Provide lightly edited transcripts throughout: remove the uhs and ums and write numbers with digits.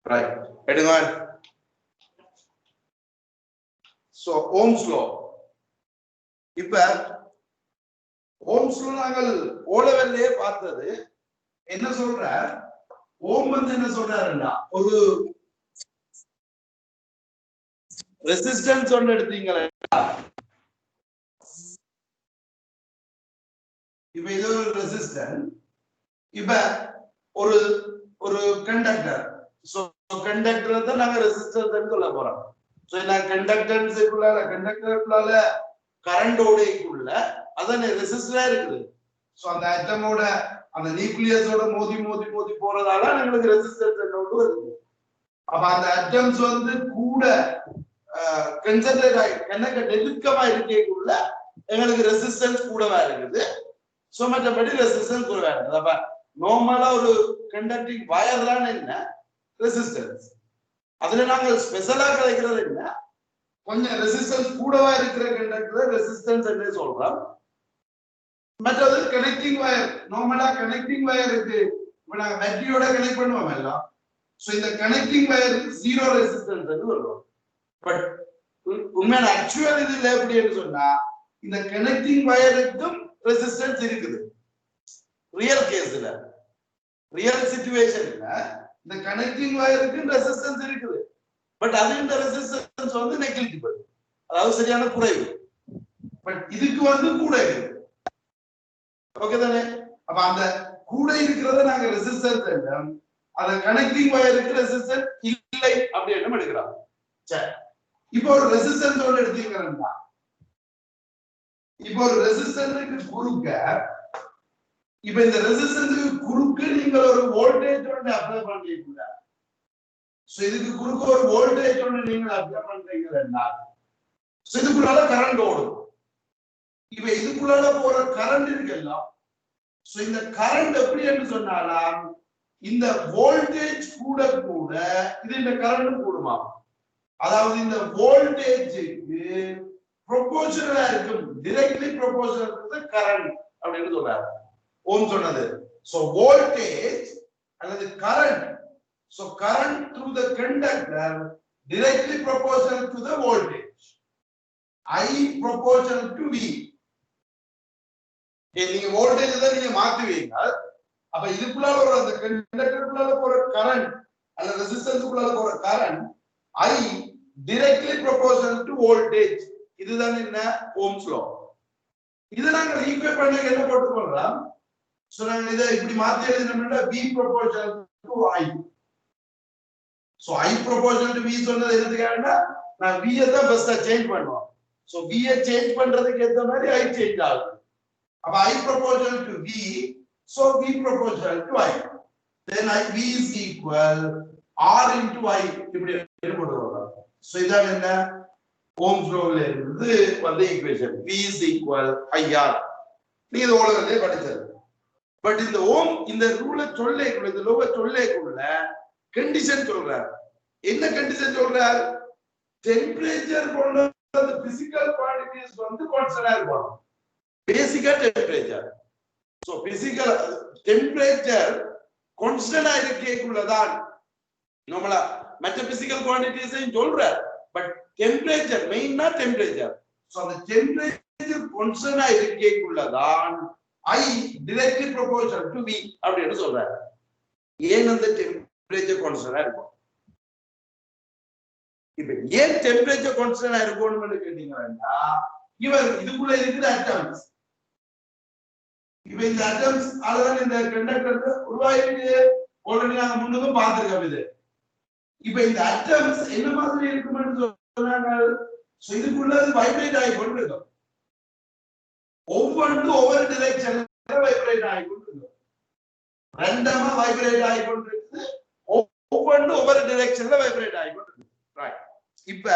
right எடுங்க so ohms law இப்ப ohms law நாங்கள் O level-லே பார்த்தது என்ன சொல்ற ஓம் வந்து என்ன சொல்றாருன்னா ஒரு ரெசிஸ்டன்ஸ் ஒன்னு எடுத்தீங்களா இப்ப இது ஒரு ரெசிஸ்டன்ஸ் இப்ப ஒரு ஒரு கண்டக்டர் சோ கண்டக்டர் தான் நாங்க ரெசிஸ்டன்ஸ் சொல்ல போறோம் சோ இந்த கண்டக்டருக்குள்ள கரண்ட் ஓடைக்குள்ள அதானே ரெசிஸ்டரா இருக்குது சோ அந்த ஆட்டமோட அந்த நியூக்ளியஸோட மோதி மோதி மோதி போறதால நமக்கு ரெசிஸ்டன்ஸ் என்னோடு வருது அப்ப அந்த ஆட்டம்ஸ் வந்து கூட கன்சென்ட்ரேட் ஆகி எனக்கு நெருக்கமா இருக்கேக்குள்ள எங்களுக்கு ரெசிஸ்டன்ஸ் கூடவா இருக்குது சோ மற்றபடி ரெசிஸ்டன்ஸ் கூடவா இருக்குது அப்ப நார்மலா ஒரு கண்டக்டிங் வயர் தான் என்ன ரெசிஸ்டன்ஸ் அதுல நாங்க ஸ்பெஷலா கிடைக்கிறது என்ன கொஞ்சம் ரெசிஸ்டன்ஸ் கூடவா இருக்கிற கண்டக்டர் ரெசிஸ்டன்ஸ் என்ன சொல்றோம் மற்றது கனெக்டிங் வயர் நார்மலா கனெக்டிங் வயர் இருக்கு இப்ப நாங்க பேட்டரியோட கனெக்ட் பண்ணுவோம் எல்லாம் சோ இந்த கனெக்டிங் வயர் ஜீரோ ரெசிஸ்டன்ஸ் சொல்றோம் பட் உண்மையான ஆக்சுவல் இதுல எப்படின்னு சொன்னா இந்த கனெக்டிங் வயருக்கும் ரெசிஸ்டன்ஸ் இருக்குது ரியல் கேஸ்ல ரியல் சிச்சுவேஷன்ல இந்த கனெக்டிங் வயருக்கு ரெசிஸ்டன்ஸ் இருக்குது பட் அது இந்த ரெசிஸ்டன்ஸ் வந்து நெக்லிஜிபிள் அதாவது சரியான குறைவு பட் இதுக்கு வந்து கூட இருக்குது ஓகே தானே அப்ப அந்த கூட இருக்கிறத நாங்க ரெசிஸ்டன்ஸ் என்றோம் அந்த கனெக்டிங் வயருக்கு ரெசிஸ்டன்ஸ் இல்லை அப்படின்னு எடுக்கிறோம் சரி இப்போ ஒரு ரெசிஸ்டன்ஸ் ஒன்று எடுத்தீங்கன்னா இப்போ ஒரு ரெசிஸ்டன்ஸுக்கு குறுக்க இப்ப இந்த ரெசிஸ்டன்ஸுக்கு குறுக்கு நீங்க ஒரு வோல்டேஜ் ஒன்று அப்ளை பண்றீங்க சோ இதுக்கு குறுக்க ஒரு வோல்டேஜ் ஒன்று நீங்க அப்ளை பண்றீங்கன்னா சோ இதுக்குள்ளால கரண்ட் ஓடும் இப்ப இதுக்குள்ளால போற கரண்ட் இருக்குல்ல சோ இந்த கரண்ட் எப்படி என்று சொன்னாலாம் இந்த வோல்டேஜ் கூட கூட இது இந்த கரண்ட் கூடுமா அதாவது இந்த வோல்டேஜுக்கு ப்ரொபோர்ஷனலா இருக்கும் டைரக்ட்லி ப்ரொபோர்ஷனல் டு கரண்ட் அப்படினு சொல்றாரு ஓம் சொன்னது சோ வோல்டேஜ் அல்லது current so current through the conductor directly proportional to the voltage I proportional to V நீங்க வோல்டேஜ் தான் நீங்க மாத்துவீங்க அப்ப இதுக்குள்ள ஒரு அந்த கண்டக்டருக்குள்ள போற கரண்ட் அல்ல ரெசிஸ்டன்ஸ்க்குள்ள போற current I directly proportional to voltage இதுதான் என்ன ஓம்ஸ் லா இத நாங்க ஈக்குவேட் பண்ண என்ன போட்டு போறோம் சோ நாங்க இத இப்படி மாத்தி எழுதினோம்னா V proportional to I so I proportional to V சொன்னது என்னதுக்காகனா நான் V ஐ தான் ஃபர்ஸ்ட் சேஞ்ச் பண்ணுவோம் சோ V ஐ சேஞ்ச் பண்றதுக்கு ஏத்த மாதிரி I சேஞ்ச் ஆகும் அப்ப I proportional to V so V proportional to I then V is equal R into I இப்படி போடுறோம் சோ இதான் என்ன ஓம்ஸ் லோல இருந்து வந்த equation V is equal IR நீ இது ஓலவே படிச்சது பட் இந்த ஓம் இந்த ரூலை சொல்லேக்குள்ள இந்த லோவை சொல்லேக்குள்ள கண்டிஷன் சொல்றார் என்ன கண்டிஷன் சொல்றார் டெம்பரேச்சர் கொண்ட அந்த பிசிக்கல் குவாண்டிட்டிஸ் வந்து கான்ஸ்டன்டா இருக்கும் பேசிக்கா டெம்பரேச்சர் சோ பிசிக்கல் டெம்பரேச்சர் கான்ஸ்டன்டா இருக்கேக்குள்ளதான் நார்மலா மற்ற பிசிக்கல் குவாண்டிட்டிஸையும் சொல்றார் பட் டெம்பரேச்சர் மெயினா டெம்பரேச்சர் சோ அந்த temperature கான்ஸ்டன்டா இருக்கேக்குள்ளதான் I directly proportional to V அப்படினு சொல்றாரு ஏன் அந்த டெம்பரேச்சர் கான்ஸ்டன்டா இருக்கும் இப்போ ஏன் டெம்பரேச்சர் கான்ஸ்டன்டா இருக்கும்னு கேட்டீங்கன்னா இவர் இதுக்குள்ள இருக்கிற அட்டம்ஸ் இப்போ இந்த அட்டம்ஸ் அதான் இந்த கண்டக்டர் உருவாயிருக்கு ஆல்ரெடி நாங்க முன்னதும் பார்த்திருக்கோம் இது இப்போ இந்த அட்டம்ஸ் என்ன மாதிரி இருக்கும்னு சொன்னாங்க சோ இதுக்குள்ள வைப்ரேட் ஆகி கொண்டிருக்கும் ஒவ்வொன்றும் ஒவ்வொரு டைரக்ஷன்ல வைப்ரேட் ஆகி கொண்டிருக்கும் ரேண்டமா வைப்ரேட் ஆகி கொண்டிருக்கு ஒவ்வொன்றும் ஒவ்வொரு டைரக்ஷன்ல வைப்ரேட் ஆகி கொண்டிருக்கு ரைட் இப்ப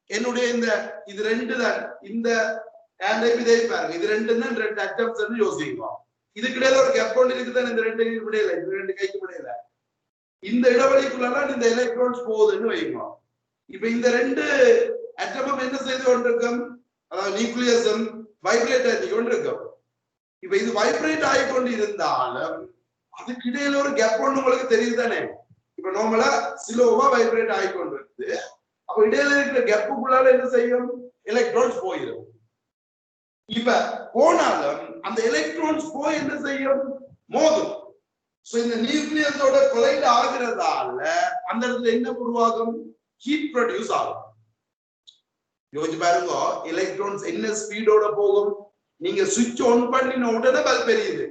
என்னுடைய இந்த இது ரெண்டு தான் இந்த இதே பாருங்க இது ரெண்டு தான் ரெண்டு அட்டம்ஸ் யோசிக்கிறோம் இதுக்கிடையில ஒரு கேப் ஒன்று இருக்குதான் இந்த ரெண்டு இடையில இந்த ரெண்டு கைக்கு இடையில இந்த இடைவெளிக்குள்ள இந்த எலக்ட்ரான்ஸ் போகுதுன்னு வைக்கிறோம் இப்ப இந்த ரெண்டு அட்டமும் என்ன செய்து கொண்டிருக்கும் அதாவது நியூக்ளியஸும் வைப்ரேட் ஆகி கொண்டிருக்கும் இப்ப இது வைப்ரேட் ஆகி கொண்டு இருந்தாலும் அதுக்கு இடையில ஒரு கேப் ஒன்று உங்களுக்கு தெரியுது தானே இப்ப நார்மலா ஸ்லோவா வைப்ரேட் ஆகிக்கொண்டிருக்கு. அப்ப இடையில இருக்கிற கேப்புக்குள்ளால என்ன செய்யும்? எலக்ட்ரான்ஸ் போயிடும். இப்ப போனாலும் அந்த எலக்ட்ரான்ஸ் போய் என்ன செய்யும்? மோதும். சோ இந்த நியூக்ளியஸோட கொலைட் ஆகிறதால அந்த இடத்துல என்ன உருவாகும்? ஹீட் ப்ரொடியூஸ் ஆகும். யோசிச்சு பாருங்க, எலக்ட்ரான்ஸ் என்ன ஸ்பீடோட போகும்? நீங்க சுவிட்ச் ஆன் பண்ணின உடனே பல்ப் எரியுது.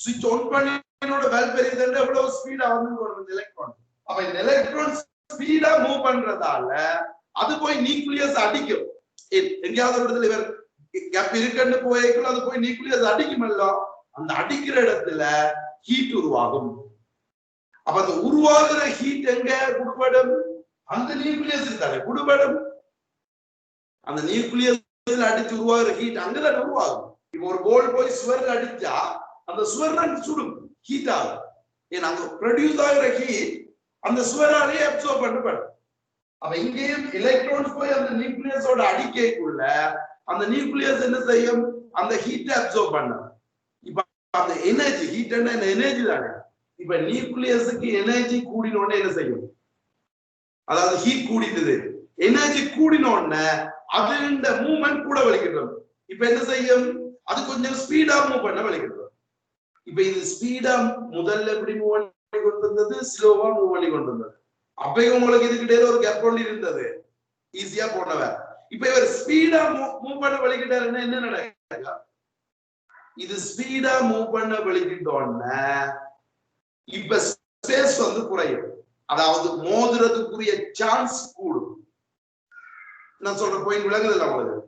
சுவிட்ச் ஆன் பண்ணினோட பல்ப் எரியுதுன்னா எவ்வளவு ஸ்பீடா வந்து எலக்ட்ரான். அப்ப இந்த எலக்ட்ரான் ஸ்பீடா மூவ் பண்றதால அது போய் நியூக்ளியஸ் அடிக்கும். எங்கேயாவது ஒரு இடத்துல இவர் கேப் இருக்குன்னு போய்க்குள்ள அது போய் நியூக்ளியஸ் அடிக்குமல்ல, அந்த அடிக்கிற இடத்துல ஹீட் உருவாகும். அப்ப அந்த உருவாகிற ஹீட் எங்க குடுபடும்? அந்த நியூக்ளியஸ் தானே குடுபடும். அந்த நியூக்ளியஸ் அடிச்சு உருவாகிற ஹீட் அங்கதான் உருவாகும். இப்ப ஒரு கோல் போய் சுவர்ல அடிச்சா அந்த சுவர் சுடும், ஹீட் ஆகும். ஏன்னா அங்க ப்ரொடியூஸ் ஆகிற ஹீட் அந்த சுவராலேயே அப்சர்வ் பண்ணப்படும். அப்ப இங்கேயும் எலக்ட்ரான்ஸ் போய் அந்த நியூக்ளியஸோட அடிக்கைக்குள்ள அந்த நியூக்ளியஸ் என்ன செய்யும்? அந்த ஹீட்டை அப்சர்வ் பண்ணும். இப்ப அந்த எனர்ஜி, ஹீட் என்ன எனர்ஜி தானே. இப்ப நியூக்ளியஸுக்கு எனர்ஜி கூடினோடனே என்ன செய்யும்? அதாவது ஹீட் கூடினது, எனர்ஜி கூடினோடனே அது இந்த மூவ்மெண்ட் கூட வலிக்கிட்டோம். இப்ப என்ன செய்யும்? அது கொஞ்சம் ஸ்பீடா மூவ் பண்ண வலிக்கிட்டோம். இப்ப இது ஸ்பீடா முதல்ல எப்படி மூவ் பண்ணி கொண்டு வந்தது, ஸ்லோவா மூவ் பண்ணி கொண்டு வந்தது. அப்பயும் உங்களுக்கு இதுக்கிட்டே ஒரு கேப் கொண்டு இருந்தது, ஈஸியா போனவர். இப்ப இவர் ஸ்பீடா மூவ் பண்ண வலிக்கிட்டாருன்னா என்ன நடக்குது? இது ஸ்பீடா மூவ் பண்ண வலிக்கிட்டோன்னா இப்ப ஸ்பேஸ் வந்து குறையும். அதாவது மோதுறதுக்குரிய சான்ஸ் கூடும். நான் சொல்ற பாயிண்ட் விளங்குது இல்ல உங்களுக்கு?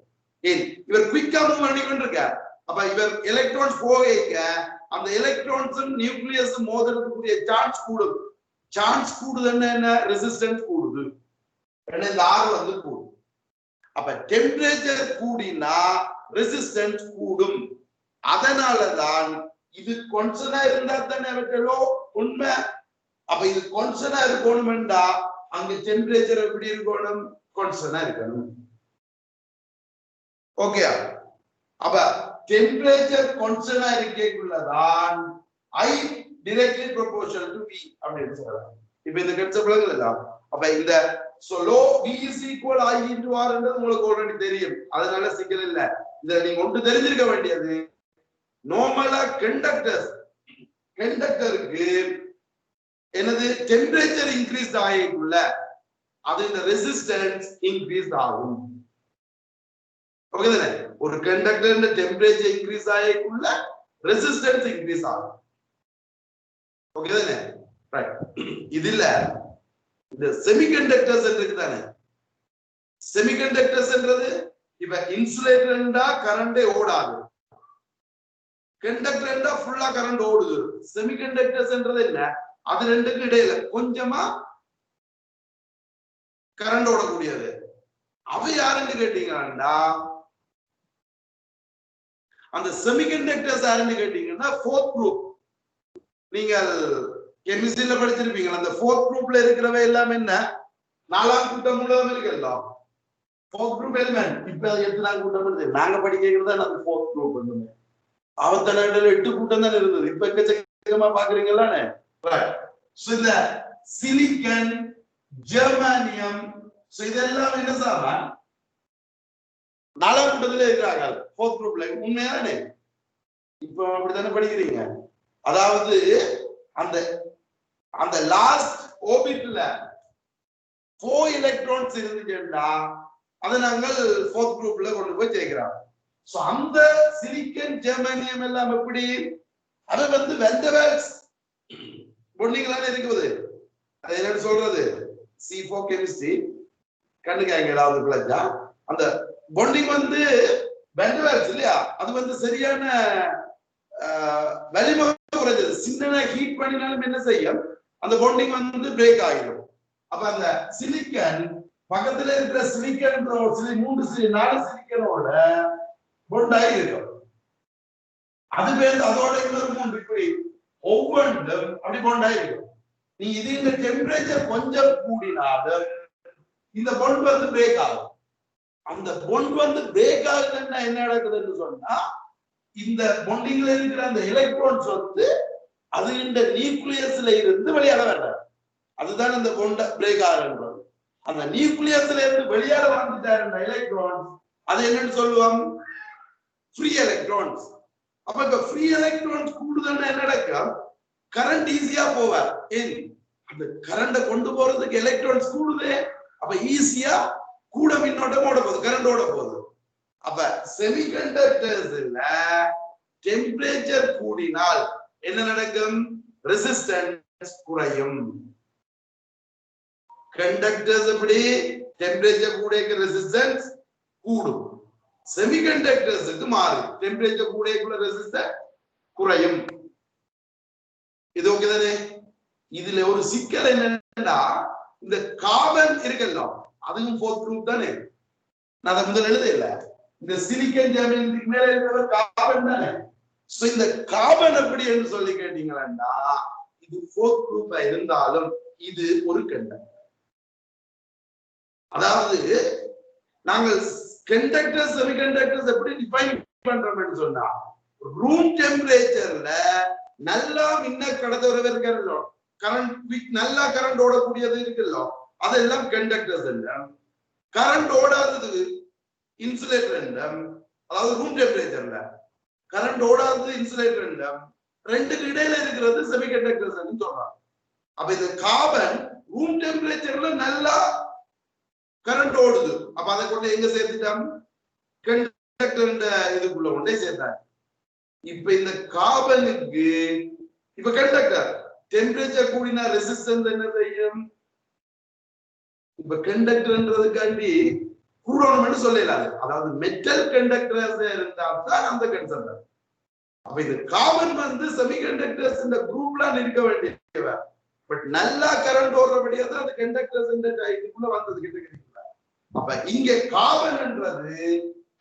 ஏன் இவர் குயிக்கா மூவ் பண்ணி கொண்டிருக்கார். அப்ப இவர் எலக்ட்ரான்ஸ் போக அந்த எலக்ட்ரான்ஸ் நியூக்ளியஸ் மோதுறதுக்குரிய சான்ஸ் கூடும். சான்ஸ் கூடுதுன்னா என்ன? ரெசிஸ்டன்ஸ் கூடுது. இந்த ஆறு வந்து கூடும். அப்ப டெம்பரேச்சர் கூடினா ரெசிஸ்டன்ஸ் கூடும். அதனாலதான் இது கான்ஸ்டன்டா இருந்தா தானே அவற்றோ உண்மை. அப்ப இது கான்ஸ்டன்டா இருக்கணும்டா அங்க டெம்பரேச்சர் எப்படி இருக்கணும்? கான்ஸ்டன்டா இருக்கணும். ஓகே. அப்ப temperature கான்ஸ்டன்டா இருக்கேக்குள்ளதான் I directly proportional to V அப்படின்னு சொல்றாங்க. இப்ப இந்த கான்செப்ட் விளங்குதா? அப்ப இந்த so low V is equal I into R என்றது உங்களுக்கு ஆல்ரெடி தெரியும். அதனால சிக்கல் இல்ல. இத நீங்க ஒன்று தெரிஞ்சிருக்க வேண்டியது, நார்மலா கண்டக்டருக்கு என்னது டெம்பரேச்சர் இன்க்ரீஸ் ஆகிக்குள்ள அது இந்த ரெசிஸ்டன்ஸ் இன்க்ரீஸ் ஆகும். ஓகே தானே? ஒரு கண்டக்டர்ல டெம்பரேச்சர் இன்க்ரீஸ் ஆகிக்குள்ள ரெசிஸ்டன்ஸ் இன்க்ரீஸ் ஆகும். ஓகே தானே? ரைட். இதுல இந்த செமிகண்டக்டர்ஸ் இருக்கு தானே. செமிகண்டக்டர்ஸ் என்றது இப்ப இன்சுலேட்டர்ண்டா கரண்டே ஓடாது, கண்டக்டர்ண்டா ஃபுல்லா கரண்ட் ஓடுது. செமிகண்டக்டர்ஸ் என்றது என்ன? அது ரெண்டுக்கு இடையில கொஞ்சமா கரண்ட் ஓடக்கூடியது. அவை யாருன்னு கேட்டீங்கன்னா அந்த செமிகண்டக்டர்ஸ் யாருன்னு கேட்டீங்கன்னா ஃபோர்த் குரூப். நீங்கள் கெமிஸ்ட்ரியில படிச்சிருப்பீங்க. அந்த ஃபோர்த் குரூப்ல இருக்கிறவை எல்லாம் என்ன? 4ஆம் கூட்டம் உள்ளதும் இருக்குல்ல, ஃபோர்த் குரூப் எலிமெண்ட். இப்ப 8ஆம் கூட்டம் இருக்கு. நாங்க படிக்கிறது அந்த ஃபோர்த் குரூப் வந்து அவத்தனங்கள்ல 8 கூட்டம் தான் இருந்தது. இப்ப எக்கச்சக்கமா பாக்குறீங்களா? இந்த சிலிக்கன், ஜெர்மானியம், இதெல்லாம் என்ன சார் 4ஆம் கூட்டத்துல இருக்கிறாங்க ஃபோர்த் குரூப்ல. உண்மையானே இப்ப அப்படித்தானே படிக்கிறீங்க. அதாவது அந்த அந்த லாஸ்ட் ஆர்பிட்ல 4 எலக்ட்ரான்ஸ் இருந்துச்சுன்னா அதை நாங்கள் ஃபோர்த் குரூப்ல கொண்டு போய் சேர்க்கிறோம். சோ அந்த சிலிக்கன், ஜெர்மானியம் எல்லாம் எப்படி? அது வந்து வெண்டவேல்ஸ் பொண்டிங்களான இருக்குது. அது என்னன்னு சொல்றது? C4 கெமிஸ்ட்ரி கண்ணுக்கு ஏதாவது பிளஜா அந்த பொண்டிங் வந்து வெண்டவேல்ஸ் இல்லையா? அது வந்து சரியான வலிமை குறைஞ்சது. சின்ன ஹீட் பண்ணினாலும் என்ன செய்யும்? அந்த பாண்டிங் வந்து பிரேக் ஆகிடும். அப்ப அந்த சிலிக்கன் பக்கத்துல இருக்கிற சிலிக்கன் 4 சிலிக்கனோட பாண்ட் ஆகிருக்கும். அது பேர் அதோட இன்னொரு 3 இப்படி ஒவ்வொன்றும் அப்படி பாண்ட் ஆகிருக்கும். நீ இது இந்த டெம்பரேச்சர் கொஞ்சம் கூடினாலும் இந்த பாண்ட் வந்து பிரேக் ஆகும். அந்த பாண்ட் வந்து பிரேக் ஆகுதுன்னா என்ன நடக்குதுன்னு சொன்னா இந்த பாண்டிங்ல இருக்கிற அந்த எலக்ட்ரான்ஸ் வந்து அது இந்த நியூக்ளியஸ்ல இருந்து வெளியால வர்றாரு. அதுதான் இந்த பொண்ட பிரேக் ஆகுன்றது. அந்த நியூக்ளியஸ்ல இருந்து வெளியால வந்துட்டாரு இந்த எலக்ட்ரான்ஸ், அது என்னன்னு சொல்லுவோம்? Free electrons. அப்ப இந்த ஃப்ரீ எலக்ட்ரான்ஸ் கூடுதல்னா என்ன நடக்கும்? கரண்ட் ஈஸியா போவார். ஏன்? அந்த கரண்ட கொண்டு போறதுக்கு எலக்ட்ரான்ஸ் கூடுதே, அப்ப ஈஸியா கூட மின்னோட்டம் ஓட போகுது, கரண்ட் ஓட போகுது. அப்ப செமிகண்டக்டர்ஸ்ல டெம்பரேச்சர் கூடினால் என்ன நடக்கும்? ரெசிஸ்டன்ஸ் குறையும். கண்டக்டர்ஸ் எப்படி? டெம்பரேச்சர் கூடக்கு ரெசிஸ்டன்ஸ் கூடும். செமிகண்டக்டர்ஸ்க்கு மாறும், டெம்பரேச்சர் கூடக்குள்ள ரெசிஸ்டன்ஸ் குறையும். இது ஓகே தானே? இதுல ஒரு சிக்கல் என்னன்னா, இந்த கார்பன் இருக்கല്ലോ, அதுவும் ஃபோர்த் குரூப் தானே. நான் அதை முதல்ல எழுத இல்ல, இந்த சிலிக்கன் ஜெர்மனிக்கு மேல இருக்கிற கார்பன் தானே. சோ இந்த கார்பன் எப்படி என்று சொல்லி கேட்டீங்கன்னா, இது ஃபோர்த் குரூப்பா இருந்தாலும் இது ஒரு கண்டக்டர். அதாவது நாங்கள் கண்டக்டர் செமிகண்டக்டர்ஸ் எப்படி டிஃபைன் பண்றோம்னு சொன்னா, ரூம் டெம்பரேச்சர்ல நல்லா மின்ன கடத்துறவர் இருக்கிறதோ, கரண்ட் நல்லா கரண்ட் ஓடக்கூடியது இருக்குல்லோ, அதெல்லாம் கண்டக்டர்ஸ் என்றும், கரண்ட் ஓடாதது இன்சுலேட்டர் என்றும், அதாவது ரூம் டெம்பரேச்சர்ல கரண்ட் ஓடாதது இன்சுலேட்டர் என்றும், ரெண்டுக்கு இடையில இருக்கிறது செமிகண்டக்டர்ஸ் என்று சொல்றாங்க. அப்ப இந்த கார்பன் ரூம் டெம்பரேச்சர்ல நல்லா கரண்ட் ஓடுது, அப்ப அதை கொண்டு எங்க சேர்த்துட்டாங்க? கண்டக்டர் இதுக்குள்ள கொண்டே சேர்த்தாங்க. இப்ப இந்த கார்பனுக்கு இப்ப கண்டக்டர் டெம்பரேச்சர் கூடினா ரெசிஸ்டன்ஸ் என்ன செய்யும்? இப்ப கண்டக்டர்ன்றதுக்காண்டி கூடணும்னு சொல்லலாது, அதாவது மெட்டல் கண்டக்டர்ஸ் இருந்தா தான் அந்த கன்செப்ட். அப்ப இந்த கார்பன் வந்து செமிகண்டக்டர்ஸ் இந்த குரூப்ல இருக்க வேண்டியவ, பட் நல்லா கரண்ட் ஓடுறபடியா தான் அந்த கண்டக்டர்ஸ் இந்த இதுக்குள்ள வந்தது கிட்ட. அப்ப இங்க கார்பன்ன்றது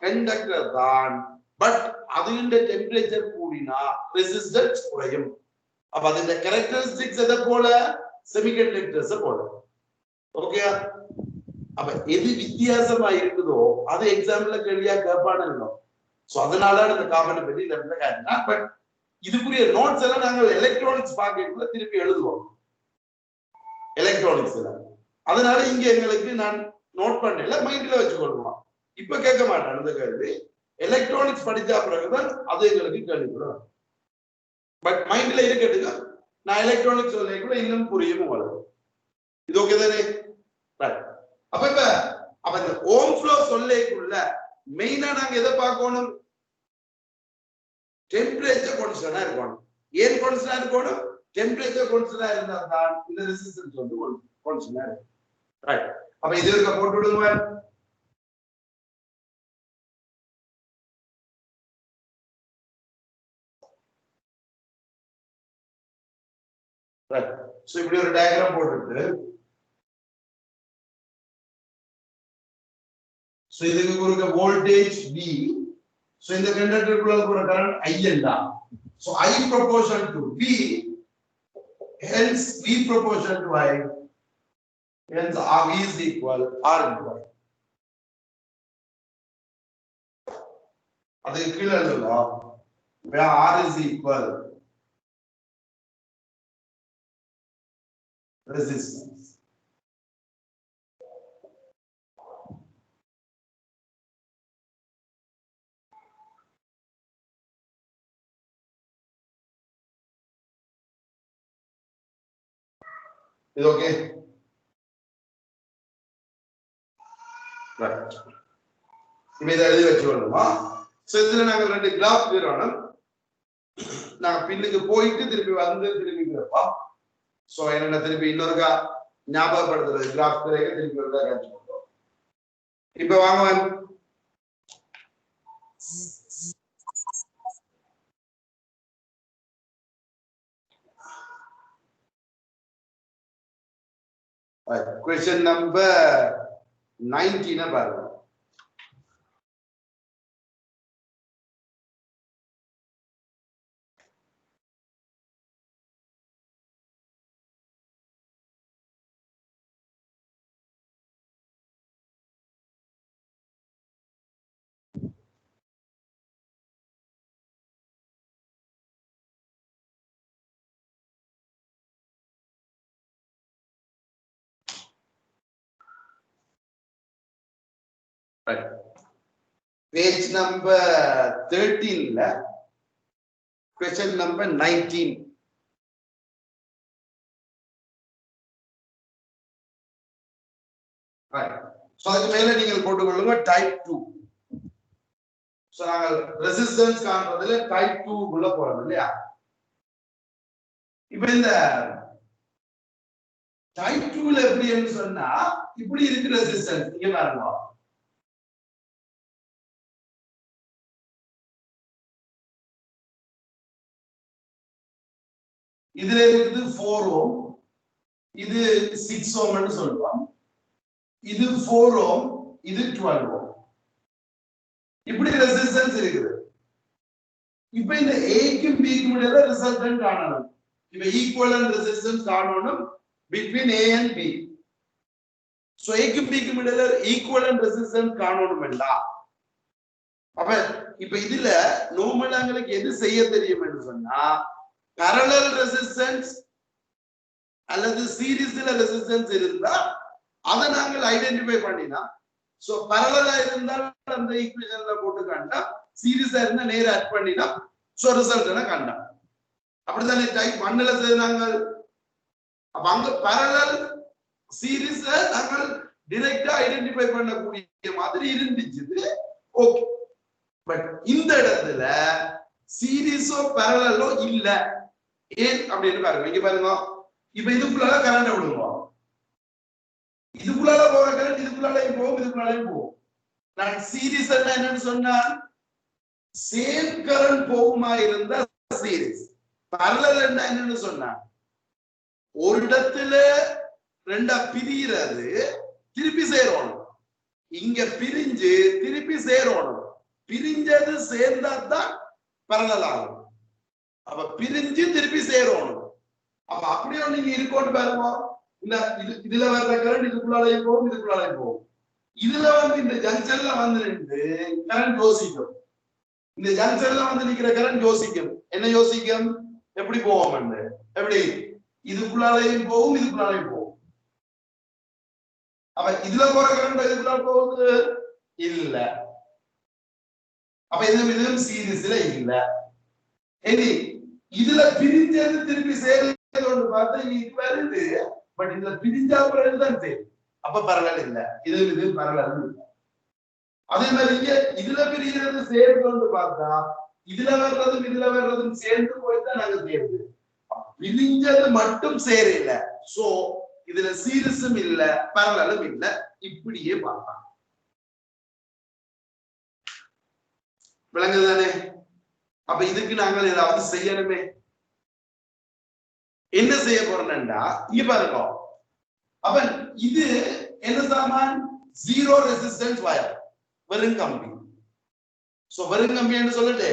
கண்டக்டர் தான், பட் அதுண்ட டெம்பரேச்சர் கூடினா ரெசிஸ்டன்ஸ் குறையும். அப்ப அதோட கேரக்டரிஸ்டிக்ஸ் எதை போல? செமிகண்டக்டர்ஸ் போல. ஓகே. அப்ப எது வித்தியாசமா இருக்குதோ அது எக்ஸாம்பிள்ல கேள்வியா கேட்பானோ. சோ அதனால இந்த கார்பனை பத்தி இந்த இடத்துல காட்டினா, பட் இதுக்குரிய நோட்ஸ் எல்லாம் நாங்கள் எலக்ட்ரானிக்ஸ் பாக்கெட்ல திருப்பி எழுதுவோம், எலக்ட்ரானிக்ஸ்ல. அதனால இங்க எங்களுக்கு நான் நோட் பண்ணல, மைண்ட்ல வச்சுக்கொள்வோம். இப்ப கேட்க மாட்டேன் அந்த கேள்வி, எலக்ட்ரானிக்ஸ் படிச்ச பிறகுதான் அது எங்களுக்கு கேள்விப்படும். பட் மைண்ட்ல இருக்கட்டுங்க, நான் எலக்ட்ரானிக்ஸ் சொல்ல இன்னும் புரியும் உங்களுக்கு. இது ஓகே தானே? அப்ப அப்ப இந்த ஓம் ஃப்ளோ சொல்லேக்குள்ள மெயினா நாங்க எதை பார்க்கணும்? டெம்பரேச்சர் கான்ஸ்டன்டா இருக்கணும். ஏன் கான்ஸ்டன்டா இருக்கணும்? டெம்பரேச்சர் கான்ஸ்டன்டா இருந்தா தான் இந்த ரெசிஸ்டன்ஸ் வந்து கான்ஸ்டன்டா இருக்கும். ரைட். அப்ப இது இருக்க போட்டு விடுங்க. ரைட். சோ இப்படி ஒரு டயகிராம் போட்டுட்டு, சோ இதுக்கு குறுக்க வோல்டேஜ் V, சோ இந்த கண்டக்டருக்குள்ள போற கரண்ட் I என்றா, so I proportional to V, hence V proportional to I, hence R V is equal R into I. அதுக்கு கீழே எழுதலாம், where R is equal resistance. இது ஓகே? ரைட். இப்ப இதை எழுதி வச்சுக்கணுமா? சோ இதுல நாங்க ரெண்டு கிராஃப் வரையணும். நாங்க பின்னுக்கு போயிட்டு திருப்பி வந்து திருப்பி கேட்போம். சோ என்ன திருப்பி இன்னொருக்கா ஞாபகப்படுத்துறது, கிராஃப் வரைக்கும் திருப்பி வந்து காட்சிப்போம். இப்ப வாங்க question number 19 பாருங்க. பேஜ் நம்பர் 13ல question number 19. Right. So அதுக்கு மேல நீங்கள் போட்டுக்கொள்ளுங்க type 2. So நாங்கள் resistance காண்றதுல type 2 குள்ள போறோம் இல்லையா? இப்போ இந்த type 2ல எப்படின்னு சொன்னா இப்படி இருக்கு resistance இங்க பாருங்க. இதுல இருக்குது 4 ohm, இது 6 ohm ன்னு சொல்றோம். இது 4 ohm, இது 12 ohm. இப்படி ரெசிஸ்டன்ஸ் இருக்குது. இப்போ இந்த A க்கும் B க்கும் இடையில ரிசல்டன்ட் காணணும். இப்போ ஈக்குவலன்ட் ரெசிஸ்டன்ஸ் காணணும் between A and B. So A க்கும் B க்கும் இடையில ஈக்குவலன்ட் ரெசிஸ்டன்ஸ் காணணும்டா. அப்ப இப்போ இதுல நார்மலா உங்களுக்கு எது செய்ய தெரியும்னு சொன்னா parallel resistance அல்லது சீரிஸ்ல ரெசிஸ்டன்ஸ் இருந்தா அதை நாங்கள் ஐடென்டிஃபை பண்ணினா சோ parallel-ஆ இருந்தால் அந்த ஈக்குவேஷன்ல போட்டு காண்டா சீரிஸா இருந்தா நேரா ஆட் பண்ணினா சோ ரிசல்ட் காண்டா அப்படிதானே டைப் 1ல செய்தாங்க. அப்ப அங்க parallel சீரிஸ நாங்கள் டைரக்டா ஐடென்டிஃபை பண்ணக்கூடிய மாதிரி இருந்துச்சு. ஓகே, பட் இந்த இடத்துல சீரிஸோ parallel-ஓ இல்ல. ஏன் அப்படின்னு பாருங்க. இங்க பாருங்க, இப்ப இதுக்குள்ள கரண்ட் விடுங்க. இதுக்குள்ள போற கரண்ட் இதுக்குள்ளேயும் போகும், இதுக்குள்ளேயும் போகும். நான் சீரிஸ் என்னன்னு சொன்னா சேம் கரண்ட் போகுமா இருந்தா சீரிஸ். parallel என்னன்னு சொன்னா ஒரு இடத்துல ரெண்டா பிரிகிறது திருப்பி சேரணும். இங்க பிரிஞ்சு திருப்பி சேரணும். பிரிஞ்சது சேர்ந்தா தான் parallel ஆகும். அப்ப பிரிஞ்சு திருப்பி சேரணும். அப்ப அப்படியே நீங்க இருக்கோன்னு பாருங்க. இந்த இதுல வர்ற கரண்ட் இதுக்குள்ளாலையும் போகும், இதுக்குள்ளாலையும் போகும். இதுல இந்த ஜங்ஷன்ல நின்று கரண்ட் யோசிக்கும். இந்த ஜங்ஷன்ல நிக்கிற கரண்ட் யோசிக்கும். என்ன யோசிக்கும்? எப்படி போவோம்? எப்படி இதுக்குள்ளாலையும் போகும், இதுக்குள்ளாலையும் போகும். அப்ப இதுல போற கரண்ட் இதுக்குள்ளால போகுது இல்ல. அப்ப இதுவும் சீரிஸ்ல இல்ல. இனி இதுல பிரிஞ்சது திருப்பி சேர்ந்து பார்த்தா இது வருது, பட் இதுல பிரிஞ்சா பிறகுதான் சரி. அப்ப parallel இல்ல. இது parallel இல்ல. அதே மாதிரி இங்க இதுல பிரிகிறது சேர்ந்து பார்த்தா இதுல வர்றதும் சேர்ந்து போய்தான் நாங்க சேருது. பிரிஞ்சது மட்டும் சேரல. சோ இதுல சீரிஸும் இல்ல, parallel-ம் இல்ல. இப்படியே பார்க்கலாம். விளங்குதானே? அப்ப இதுக்கு நாங்கள் ஏதாவது செய்யணுமே. என்ன செய்ய போறோம்னா இங்க பாருங்க. அப்ப இது என்ன சாமான்? ஜீரோ ரெசிஸ்டன்ஸ் வயர், வெறும் கம்பி. சோ வெறும் கம்பி என்று சொல்லிட்டு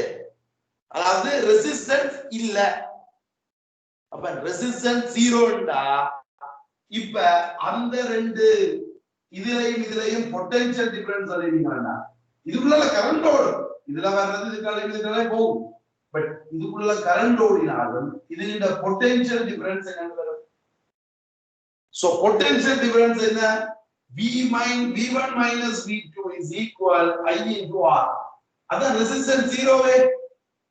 அதாவது ரெசிஸ்டன்ஸ் இல்ல. அப்ப ரெசிஸ்டன்ஸ் ஜீரோண்டா இப்ப அந்த ரெண்டு இதுலயும் பொட்டன்ஷியல் டிஃபரன்ஸ் அறிவீங்களா? இதுக்குள்ள கரண்ட் ஓடும். இதுல வர்றது இதுக்கால போகும். பட் இதுக்குள்ள கரண்ட் ஓடினாலும் இதுல பொட்டன்ஷியல் டிஃபரன்ஸ் என்ன வரும்? சோ பொட்டன்ஷியல் டிஃபரன்ஸ் என்ன? V1 minus V2 is equal I into R. அதான் ரெசிஸ்டன்ஸ் ஜீரோவே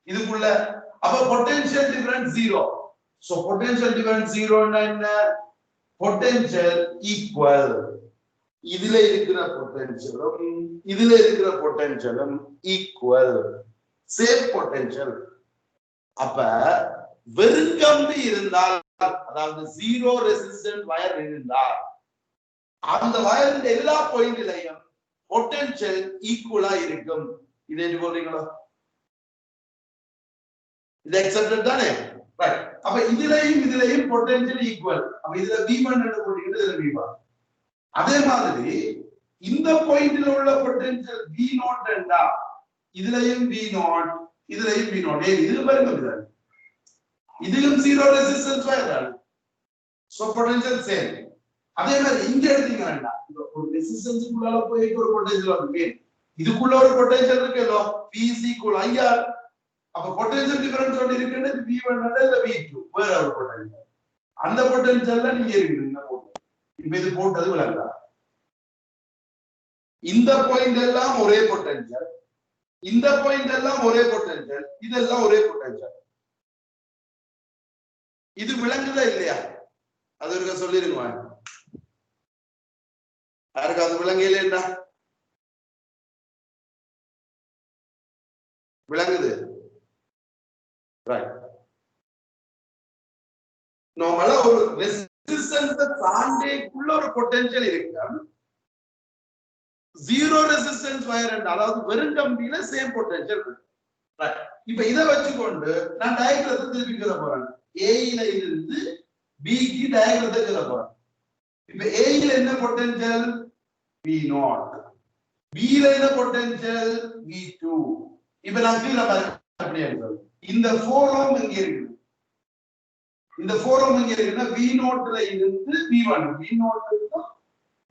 இதுக்குள்ள. அப்ப potential difference zero. So potential difference ஜீரோன்னா என்ன? பொட்டன்ஷியல் ஈக்குவல் இதுல இருக்கிற பொட்டன்ஷியலும் இதுல இருக்கிற பொட்டன்ஷியலும் ஈக்குவல், சேம் பொட்டன்ஷியல். அப்ப வெறும் கம்பி இருந்தால், அதாவது ஜீரோ ரெசிஸ்டன்ட் வயர் இருந்தால் அந்த வயரின் எல்லா பாயிண்ட்லயும் பொட்டன்ஷியல் ஈக்குவலா இருக்கும். இது என்ன சொல்றீங்களா? இது அக்செப்டட் தானே? ரைட். அப்ப இதுலயும் பொட்டன்ஷியல் ஈக்குவல். அப்ப இதுல V1 என்ன போட்டீங்கன்னா இதுல V1. அதே மாதிரி இந்த பாயிண்ட்ல உள்ள பொட்டன்ஷியல் V0 என்றா இதுலயும் V0, இதுலயும் V0. இது பாருங்க, இதுலயும் zero resistance wire. So potential same. அதே மாதிரி இங்க எடுத்தீங்கன்னா ஒரு ரெசிஸ்டன்ஸ்க்குள்ள போய் ஒரு பொட்டன்ஷியல் இருக்கு. இதுக்குள்ள ஒரு பொட்டன்ஷியல் இருக்குல்ல, V is equal IR. அப்ப பொட்டன்ஷியல் டிஃபரன்ஸ் ஒன்று இருக்குன்னு V1 இல்ல V2 வேற ஒரு பொட்டன்ஷியல். அந்த பொட்டன்ஷியல்ல நீங்க இருக்கீங்க. இப்ப இது போட்டது விளங்கா. இந்த பாயிண்ட் எல்லாம் ஒரே பொட்டன்ஷியல், இந்த பாயிண்ட் எல்லாம் ஒரே பொட்டன்ஷியல், இதெல்லாம் ஒரே பொட்டன்ஷியல். இது விளங்குதா இல்லையா? அது இருக்க சொல்லிருங்க. யாருக்கு அது விளங்கலையா? விளங்குது? ரைட். நார்மலா ஒரு ரெசிஸ்டன்ஸ் தாண்டிக்குள்ள ஒரு பொட்டன்ஷியல் இருக்கு. ஜீரோ ரெசிஸ்டன்ஸ் வயர், அதாவது வெறும் கம்பியில சேம் பொட்டன்ஷியல் இருக்கு. இப்ப இதை வச்சுக்கொண்டு நான் டயக்ராத்தை திருப்பி சொல்ல போறேன். ஏல இருந்து பிக்கு டயக்ராத்தை சொல்ல போறேன். இப்ப ஏல என்ன பொட்டன்ஷியல்? V0. B ல என்ன பொட்டன்ஷியல்? V2. இப்ப நான் கீழே பாருங்க அப்படியே இந்த 4 ohm இங்க இருக்கு. இந்த 4 ohm இங்க இருக்குன்னா V0 ல இருந்து V1, V0 க்கு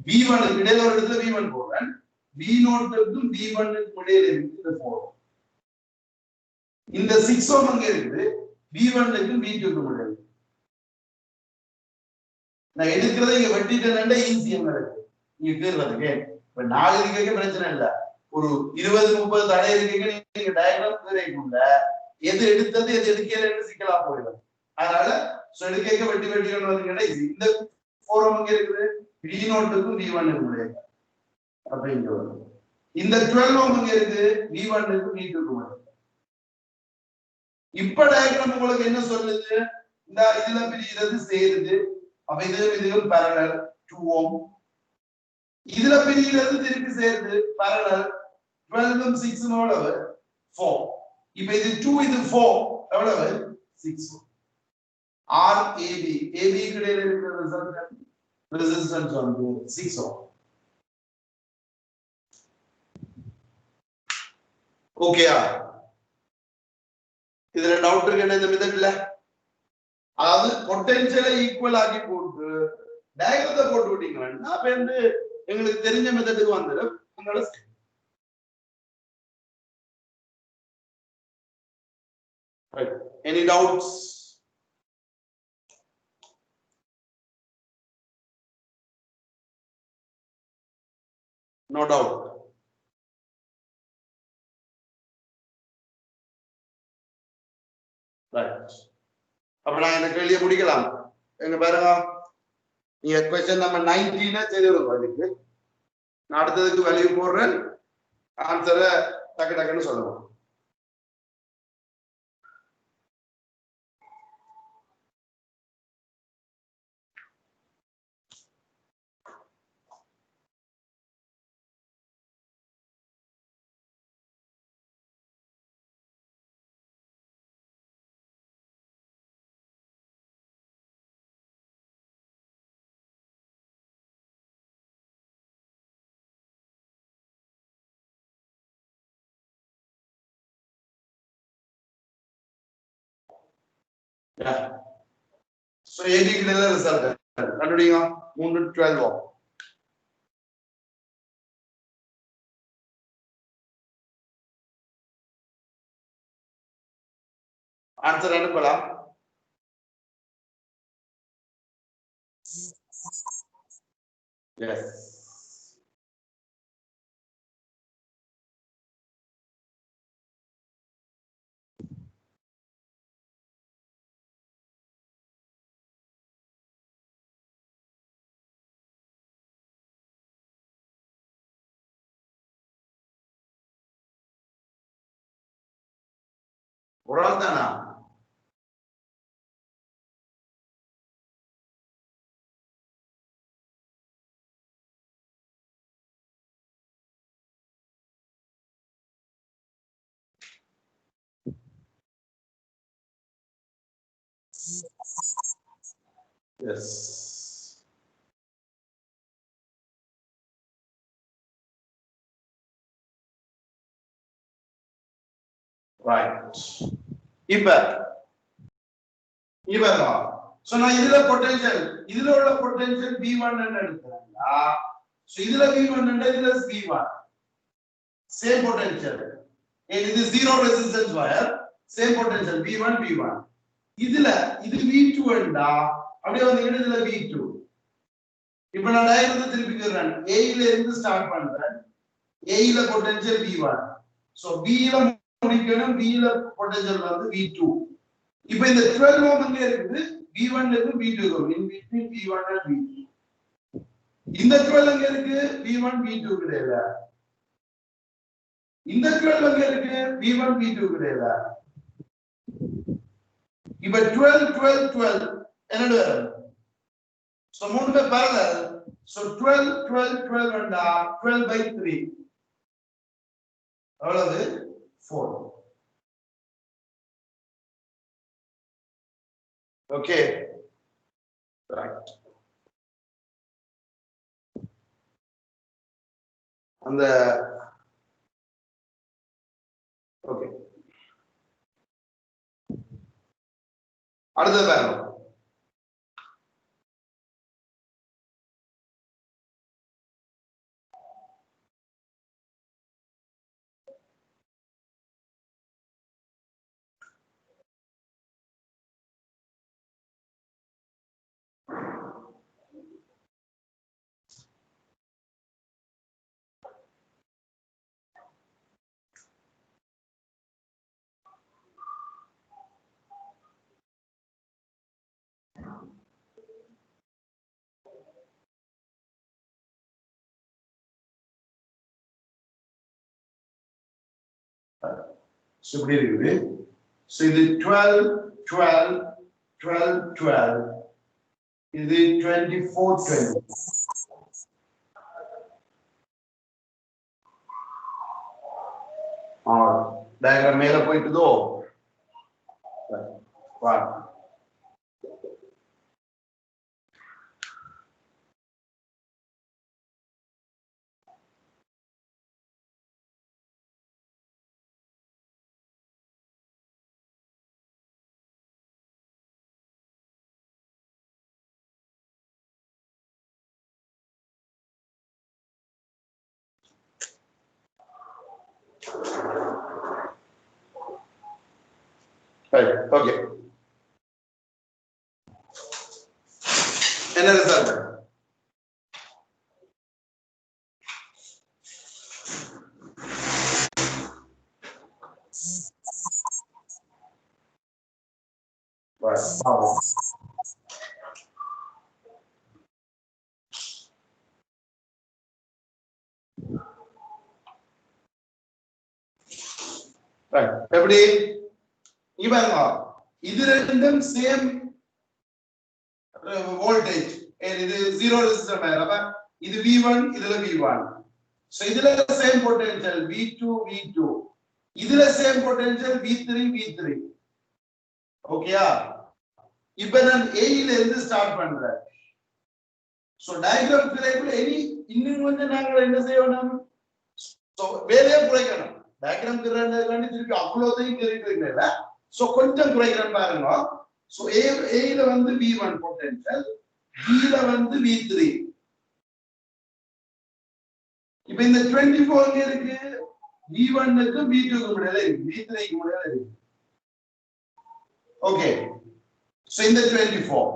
V1 க்கு இடையில ஒரு இடத்துல V1 போறேன். V0 க்கும் V1 க்கும் இடையில இருக்கு இந்த 4 ohm. இந்த 6 ohm அங்க இருக்குது. V1 க்கும் V2 க்கும் இடையில. நான் எடுக்கிறதை இங்க வெட்டிட்டேன்னா ஈஸியா இருக்கு. நீங்க தீர்றதுக்கு இப்ப 4 இருக்கே பிரச்சனை இல்ல. ஒரு 20-30 தடை இருக்கீங்க, நீங்க டயக்ராம் தீர்க்கணும்ல. எது எடுத்தது எது எடுக்கலன்னு சிக்கலா போயிடும். அதனால எடுக்க வெட்டி வெட்டிக்கணும் வந்தீங்கன்னா இந்த 4 ohm இங்க இருக்குது. V0 க்கும் V1 க்கும் இடையில அப்படிங்க வரும். இந்த 12 ohm இங்க இருக்குது. V1 க்கும் V2 க்கும் இடையில. இப்ப டயக்ராம் உங்களுக்கு என்ன சொல்லுது? இந்த இதுல பிரிகிறது சேருது. அப்ப இதுவும் parallel 2 ohm. இதுல பிரிகிறது திருப்பி சேருது parallel 12 ம் 6 ம் எவ்வளவு? 4. இப்ப இது 2 இது 4 எவ்வளவு? 6. RAB AB க்கு இடையில இருக்கிற ரெசிஸ்டன்ஸ் வந்து 6 ohm. ஓகேயா? இதுல டவுட் இருக்கு என்ன இந்த மெத்தட்ல? அதாவது பொட்டன்ஷியலை ஈக்குவல் ஆக்கி போட்டு டயக்ராத்தை போட்டு விட்டீங்கன்னா அப்ப வந்து எங்களுக்கு தெரிஞ்ச மெத்தடுக்கு வந்துடும். Any doubts? No doubt. Right. அப்ப நான் இந்த கேள்வியை முடிக்கலாம். எங்க பாருங்க, நீங்க क्वेश्चन நம்பர் 19 செய்திருங்க. அதுக்கு நான் அடுத்ததுக்கு வேல்யூ போடுறேன். ஆன்சரை டக்கு டக்குன்னு சொல்லுவோம். Yeah. So AB க்கு என்ன ரிசல்ட் கண்டுபிடிங்க. 3 12 ohm. ஆன்சர் அனுப்பலாம். Yes. ஒரு ஆள் தானா? Yes. Right. இப்ப சோ நான் இதுல பொட்டன்ஷியல், இதுல உள்ள பொட்டன்ஷியல் V1 ன்னு எடுத்துறேன்னா, சோ இதுல V1 ன்னா இதுல V1 சேம் பொட்டன்ஷியல். இது zero resistance wire, same potential V1 V1. இதுல இது V2 ன்னா அப்படியே வந்து இதுல V2. இப்போ நான் டயக்ராத்தை திருப்பி சொல்றேன். A ல இருந்து ஸ்டார்ட் பண்றேன். A ல பொட்டன்ஷியல் V1, சோ B ல முடிக்கணும், B ல பொட்டன்ஷியல் வந்து V2. இப்போ இந்த 12 ஓம் அங்க இருக்குது, V1 இருக்கு V2 இருக்கு, in between V1 and V2. இந்த 12 அங்க இருக்கு, V1 V2 கிடையாது. இந்த 12 அங்க இருக்கு, V1 V2 கிடையாது. இப்போ 12 12 12 என்னது வரும்? சோ மூணு பேர் parallel. So 12 12 12 வந்தா 12/3 எவ்வளவு? 4. Okay, right. அந்த ஓகே, அடுத்தது பாருங்க. இப்படி இருக்குது. So இது 12 12 12 12, இது 24 20. டயக்ராம் மேல போயிட்டுதோ வா. ஓகே, என்ன ரிசல்ட்? எப்படி இவங்க இது ரெண்டும் சேம் வோல்டேஜ், இது 0 ரெசிஸ்டர். அப்ப இது V1, இதுல V1. சோ இதுல சேம் பொட்டன்ஷியல் V2 V2, இதுல சேம் பொட்டன்ஷியல் V3 V3. ஓகேயா? இப்போ நான் A ல இருந்து ஸ்டார்ட் பண்றேன். சோ டயகிராம் கிரியேட்ல இன்னும் கொஞ்சம் நாங்க என்ன செய்யணும்? சோ வேலையை குறைக்கணும். டயகிராம் கிரியேட்ல திருப்பி அவ்வளோதையும் கிரியேட் வைக்கல. சோ கொஞ்சம் குறைக்கிறேன் பாருங்க. சோ A ல வந்து V1 பொட்டன்ஷியல், B ல வந்து V3. இப்போ இந்த 24 இங்க இருக்கு, V1 க்கு V2 க்கு இடையில இருக்கு, V3 க்கு இடையில இருக்கு. ஓகே, சோ இந்த 24,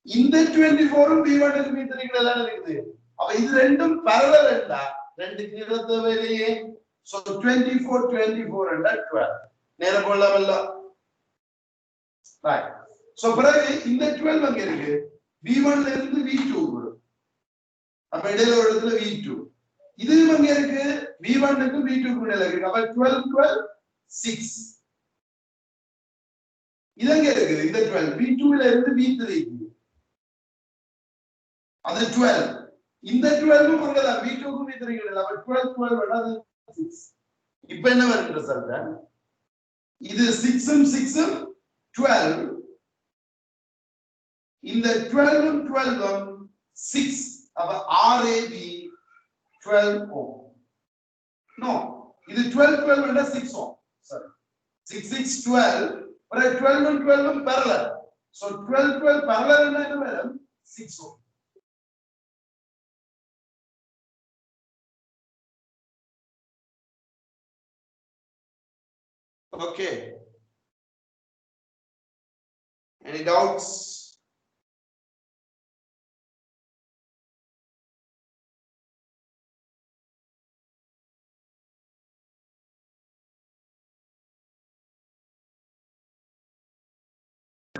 இந்த 24 ம் V1 க்கு V3 க்கு இடையில இருக்குது. அப்ப இது ரெண்டும் parallel என்றா ரெண்டு கீழ தேவையில்லையே. சோ 24 24 என்றா 12 நேர போடலாம்ல. ரைட். சோ பிறகு இந்த 12 அங்க இருக்கு, V1 ல இருந்து V2 க்கு. அப்ப இடையில ஒரு இடத்துல V2. இது அங்க இருக்கு, V1 க்கு V2 க்கு இடையில இருக்கு. அப்ப 12 12 6. இது அங்க இருக்கு, இந்த 12 V2 ல இருந்து V3 க்கு. அது 12. இந்த 12 ம் அங்க தான் V2 க்கு V3 க்கு இடையில. அப்ப 12 12 என்னது 6. இப்போ என்ன வருது ரிசல்ட்? இது 6 ம் 6 ம் 12. இந்த 12 ம் 12 ம் 6. அப்ப RAB 12 ohm. No, இது 12 12 என்றா 6 ohm. Sorry, 6 6 12. but 12 and 12 ம் parallel. So 12 12 parallel என்ன வரும்? 6 ohm. Okay, any doubts?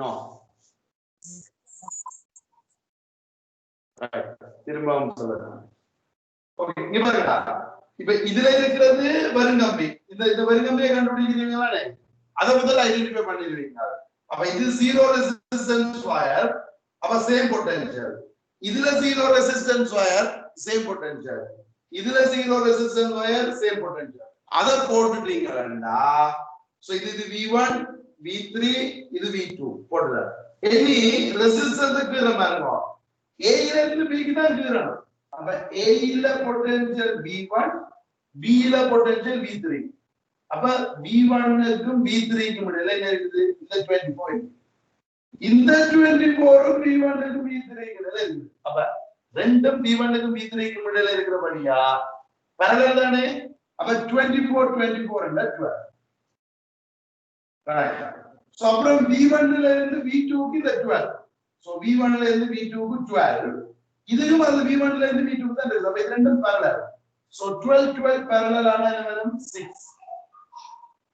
No திரும்பவும் சொல்றேன். ஓகே இங்க பாருங்க, இப்ப இதுல இருக்கிறது வருங்கம்பி, இந்த வருங்கம்பியை கண்டுபிடிக்கிறீங்களே அதை முதல்ல ஐடென்டிஃபை பண்ணிடுவீங்க. அப்ப இது ஜீரோ ரெசிஸ்டன்ஸ் வயர், அப்ப சேம் பொட்டன்ஷியல். இதுல zero resistance wire same potential, இதுல zero resistance wire same potential. அத போட்டுட்டீங்கன்னா சோ இது V1 V3 இது V2 போடுற இனி ரெசிஸ்டன்ஸ்க்கு நம்ம இருக்கோம் A ல இருந்து B க்கு தான் கீறணும். அப்ப A ல பொட்டன்ஷியல் V1 B ல பொட்டன்ஷியல் V3. அப்ப V1 க்கும் V3 க்கும் இடையில என்ன இருக்குது? இந்த 24. இந்த 24 V1 க்கும் V3 க்கும் இடையில இருக்குது. அப்ப ரெண்டும் V1 க்கும் V3 க்கும் இடையில இருக்கிறபடியா parallel தானே? அப்ப 24 and 12. Right. So அப்புறம் V1 ல இருந்து V2 க்கு இந்த 12. So V1 ல இருந்து V2 க்கு 12. இதுவும் அந்த V1 ல இருந்து V2 க்கு தான் இருக்கு. அப்ப இது ரெண்டும் parallel. So 12 parallel ஆனா என்ன வரும்? 6.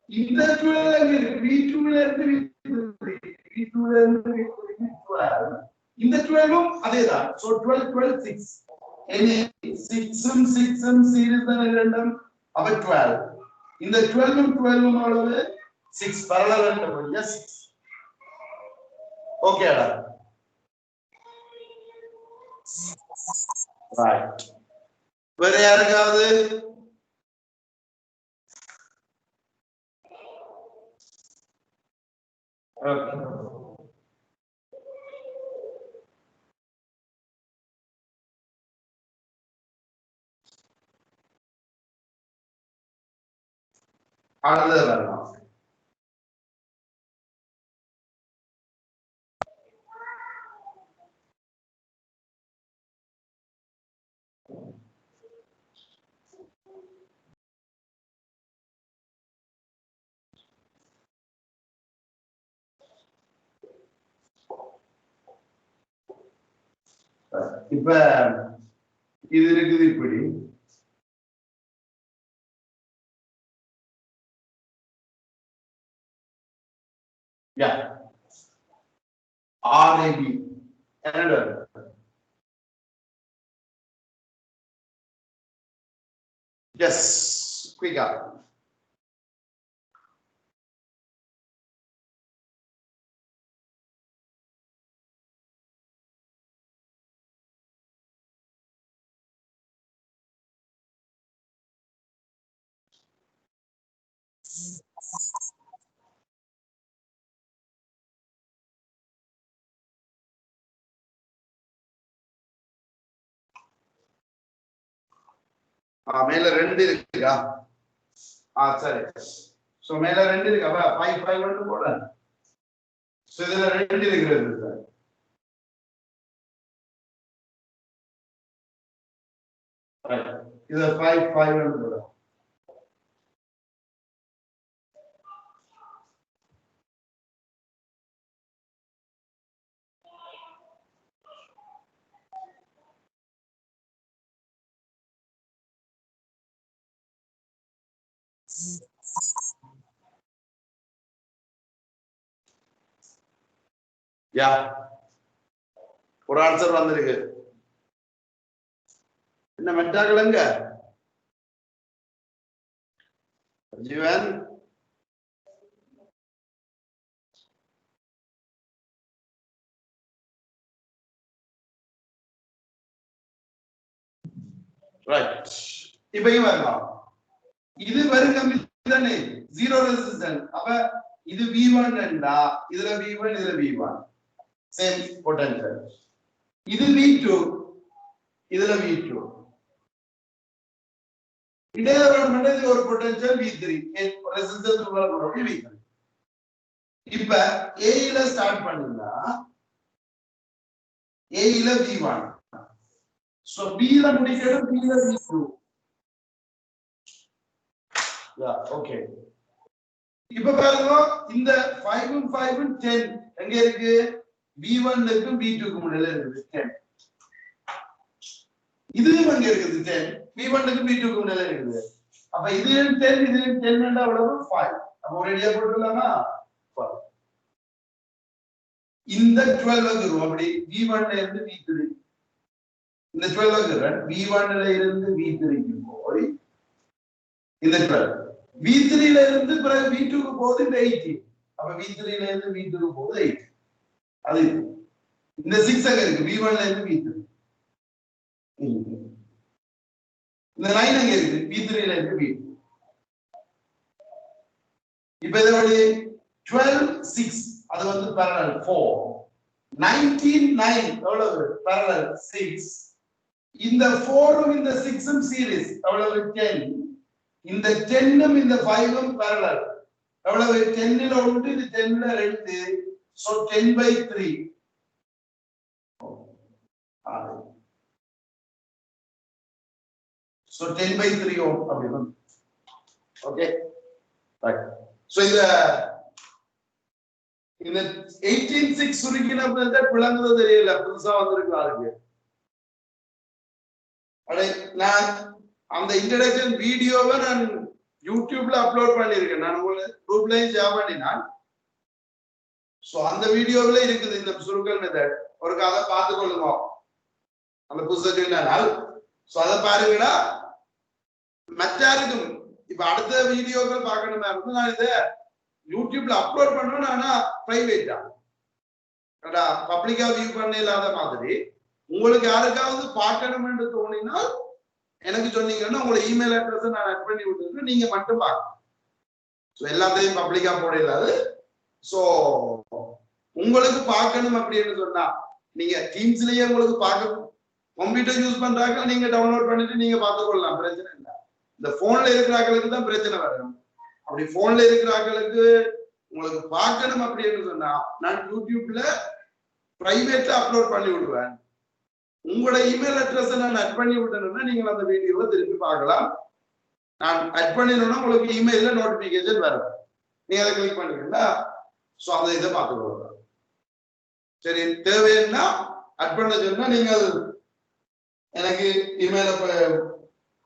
இந்த 12 இருக்கு V2 ல இருந்து V2 ல இருந்து V3 க்கு 12. இந்த 12 உம் அதேதான். So 12 6. இனி 6 உம் சீரிஸ் தான ரெண்டும். அப்ப 12. இந்த 12 உம் 12 உம் அளவு 6 parallel and 6. Okay டா. Right. வேற யாருக்காவது? Okay. அடுத்தது வரலாம். இப்ப இது இருக்குது இப்படி. Yeah. RAB. Yes. Quick up. மேல 2 இருக்குடா. சரி. சோ மேல 2 இருக்கு. அப்ப 5 வந்து போட. சோ இதுல 2 இருக்குது சார். இது 5 வந்து போட. யா ஒரு ஆன்சர் வந்திருக்கு. என்ன மெட்டாக்கலங்க ஜீவன் ரைட். இப்ப இங்க வரலாம். இது வருங்கம்பி தானே, ஜீரோ ரெசிஸ்டன்ஸ். அப்ப இது V1 என்றா இதுல V1 இதுல V1 சேம் பொட்டன்ஷியல். இது V2 இதுல V2. இடையில பண்ணது ஒரு பொட்டன்ஷியல் V3 ரெசிஸ்டன்ஸ் உள்ள போறது V3. இப்ப A ல ஸ்டார்ட் பண்ணா A ல V1. சோ B ல முடிக்கிறது B ல V2. Yeah okay. இப்ப பாருங்க இந்த 5 உம் 5 உம் 10 எங்க இருக்கு? V1 க்கும் V2 க்கும் இடையில இருக்குது 10. இதுவும் எங்க இருக்குது 10? V1 க்கும் V2 க்கும் இடையில இருக்குது. அப்ப இதுவும் 10 இதுவும் 10 என்றா எவ்வளவு? 5. அப்ப ஒரேடியா போட்டுடலாமா? 5. இந்த 12 வந்துரும் அப்படி v1 ல இருந்து v3 இந்த 12 வந்துரும் v1 ல இருந்து v3 க்கு போய் இந்த 12 v3 ல இருந்து பிறகு v2 க்கு போகுது இந்த 18 அப்ப v3 ல இருந்து v2 க்கு போகுது 8 அது இந்த 6 அங்க இருக்கு v1 ல இருந்து v3 இந்த 9 அங்க இருக்கு v3 ல இருந்து v2 இப்ப இது வந்து 12 6 அது வந்து parallel 4 19 9 எவ்வளவு parallel 6 இந்த 4 உம் இந்த 6 உம் சீரிஸ் எவ்வளவு 10 இந்த 10 உம் இந்த 5 உம் parallel எவ்வளவு 10 ல 1 இது 10 ல 2 so 10/3 so 10/3 ohm அப்படினா okay right so இந்த 18/6 சுருக்கினது விளங்குறது தெரியல புதுசா வந்திருக்காங்க அடே நான் அந்த இன்ட்ரோடக்ஷன் வீடியோவை நான் யூடியூப்ல அப்லோட் பண்ணிருக்கேன் நான் உங்களுக்கு குரூப்லயும் ஷேர் பண்ணினேன் சோ அந்த வீடியோவில இருக்குது இந்த சுருக்கல் மெத்தட் ஒரு கதை பார்த்து கொள்ளுங்க அந்த புத்தகத்தினால் சோ அத பாருங்கடா மற்றாருக்கும் இப்ப அடுத்த வீடியோக்கள் பார்க்கணுமா இருந்தா நான் இத யூடியூப்ல அப்லோட் பண்ணுவேன் ஆனா பிரைவேட்டா அடா பப்ளிக்கா வியூ பண்ண இல்லாத மாதிரி உங்களுக்கு யாருக்காவது பார்க்கணும்னு தோணினால் எனக்கு சொன்னீங்கன்னா உங்க இமெயில் அட்ரஸ் நான் ஆட் பண்ணி விட்டுருக்கேன் நீங்க மட்டும் பார்க்கணும் சோ எல்லாத்தையும் பப்ளிக்கா போடலாது சோ உங்களுக்கு பார்க்கணும் அப்படின்னு சொன்னா நீங்க டீம்ஸ்லயே உங்களுக்கு பார்க்க கம்ப்யூட்டர் யூஸ் பண்றாங்க நீங்க டவுன்லோட் பண்ணிட்டு நீங்க பார்த்து கொள்ளலாம் பிரச்சனை இல்லை இந்த போன்ல இருக்கிறாங்களுக்கு தான் பிரச்சனை வரும் அப்படி போன்ல இருக்கிறாங்களுக்கு உங்களுக்கு பார்க்கணும் அப்படின்னு சொன்னா நான் யூடியூப்ல பிரைவேட்டா அப்லோட் பண்ணி விடுவேன் உங்களோட இமெயில் அட்ரஸ் நான் ஆட் பண்ணி விட்டேன்னா நீங்க அந்த வீடியோவை திருப்பி பார்க்கலாம் நான் ஆட் பண்ணினோம்னா உங்களுக்கு இமெயில்ல நோட்டிபிகேஷன் வரும் நீங்க அதை கிளிக் பண்ணுவீங்களா சோ அந்த இதை பார்த்துக்கொள்ளலாம் சரி தேவைன்னா ஆட் பண்ண சொன்னா நீங்க எனக்கு இமெயில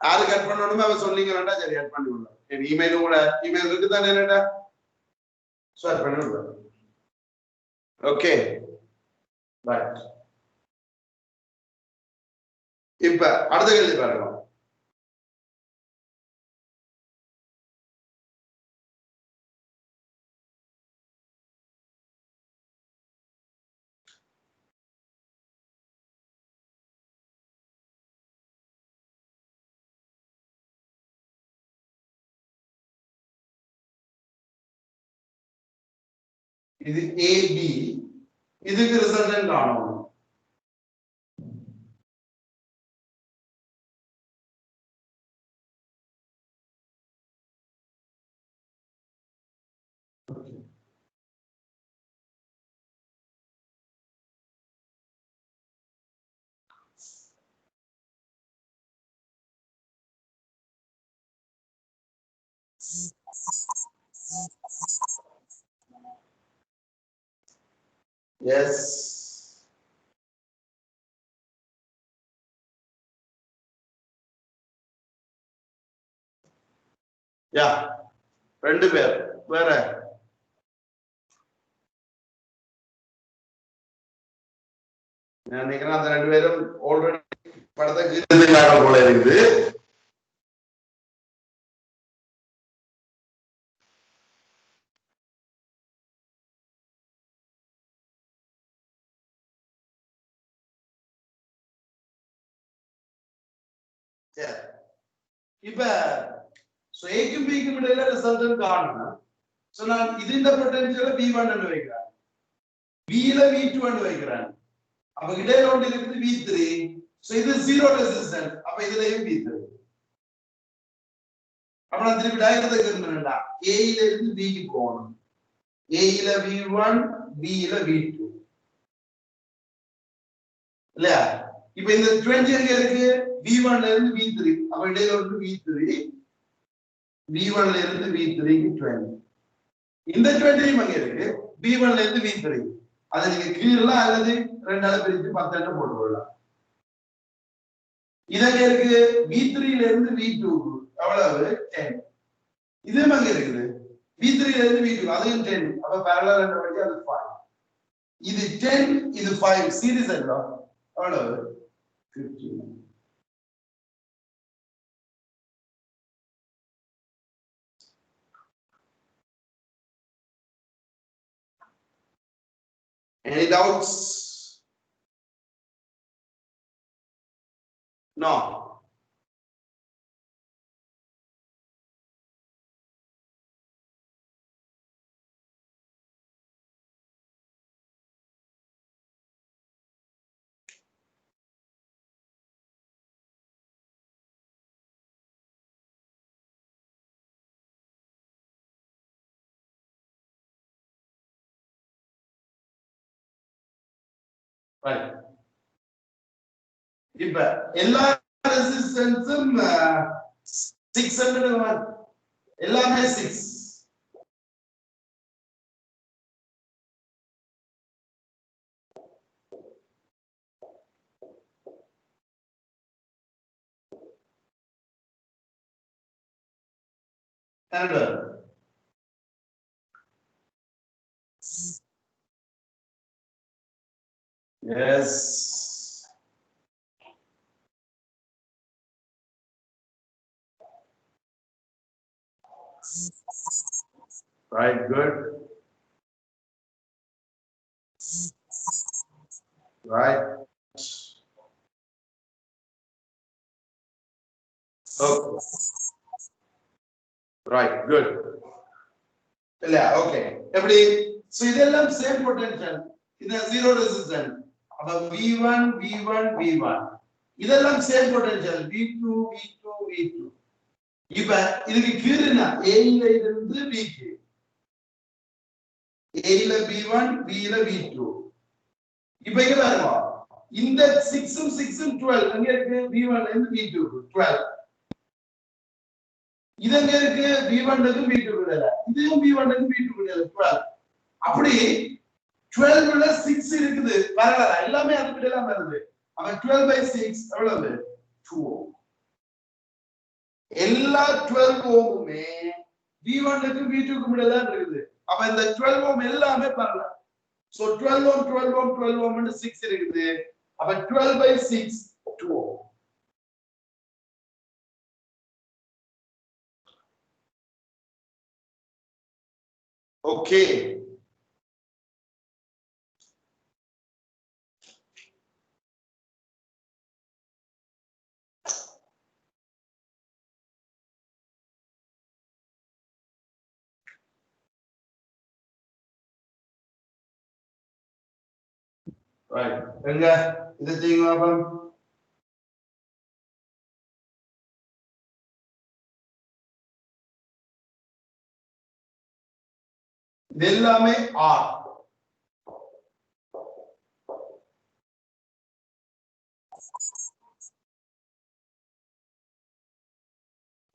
யாருக்கு ஆட் பண்ணணுமோ அவ சொன்னீங்கன்னா சரி ஆட் பண்ணி விடலாம் என் இமெயில் கூட இமெயில் இருக்கு தானே என்னடா சோ ஆட் பண்ணி விடலாம் ஓகே ரைட் இப்ப அடுத்த கேள்வி பாருங்க இது AB இதுக்கு ரிசல்ட் காணணும் yes யா ரெண்டு பேர் வேற நான் நினைக்கிறேன் அந்த ரெண்டு பேரும் ஆல்ரெடி படத்தை கீழ்த்திருக்காங்க போல இருக்குது இப்ப ஏக்கும் பிக்கும் இடையில ரிசல்ட் காணணும் சோ நான் இதுண்ட பொட்டன்ஷியல v1 ன்னு வைக்கிறேன் v ல v2 ன்னு வைக்கிறேன் அப்ப இடையில ஒன்று இருக்குது v3 சோ இது ஜீரோ ரெசிஸ்டன்ஸ் அப்ப இதுலயும் v3 அப்ப நான் திருப்பி டயக்ராம் எழுதுறேன்டா a ல இருந்து b க்கு போகணும் a ல v1 b ல v2 இல்ல இப்ப இந்த 20 எங்க இருக்கு v1 ல இருந்து v3 அப்ப இடையில வந்து v3 v1 ல இருந்து v3 க்கு 20 இந்த 20 எங்க இருக்கு v1 ல இருந்து v3 அத நீங்க கீழல அல்லது ரெண்டால பிரிச்சு 10 என்ற போட்டு கொள்ளலாம் இதங்க இருக்கு v3 ல இருந்து v2 எவ்வளவு 10 இது எங்க இருக்குது v3 ல இருந்து v2 அதையும் 10 அப்ப parallel என்ற வழி அது 5 இது 10 இது 5 சீரிஸ் அல்ல எவ்வளவு 15 Any doubts? No. Right. இப்ப எல்லா ரெசிஸ்டன்ஸும் 600 எல்லாமே 6 Canada. Yes. Right, good. Right. Okay. Right, good. Yeah, okay. எப்படி so இதெல்லாம் சேம் பொட்டன்ஷியல் இது ஜீரோ ரெசிஸ்டன்ஸ் அப்ப v1 v1 v1 இதெல்லாம் same potential v2 v2 v2 இப்ப இதுக்கு கீழனா a ல இருந்து b க்கு a ல v1 b ல v2 இப்ப இங்க பாருங்க இந்த 6 உம் 6 உம் 12 அங்க இருக்கு v1 ல இருந்து v2 க்கு 12 இது எங்க இருக்கு v1 க்கு v2 க்கு இல்ல இதுவும் v1 க்கு v2 க்கு இல்ல 12 அப்படி 12 ல 6 இருக்குது பரவாயில்லை எல்லாமே அதுக்கு எல்லாம் வருது அப்ப 12/6 எவ்வளவு 2 ohm எல்லா 12 ohmமே v1 க்கு v2 க்கு இடையில தான் இருக்குது அப்ப இந்த 12 ohm எல்லாமே பரவாயில்லை so 12 ohm 12 ohm 12 ohm ன்னு 6 இருக்குது அப்ப 12/6 2 ohm okay right எங்க இது செய்யுங்க அப்ப இது எல்லாமே R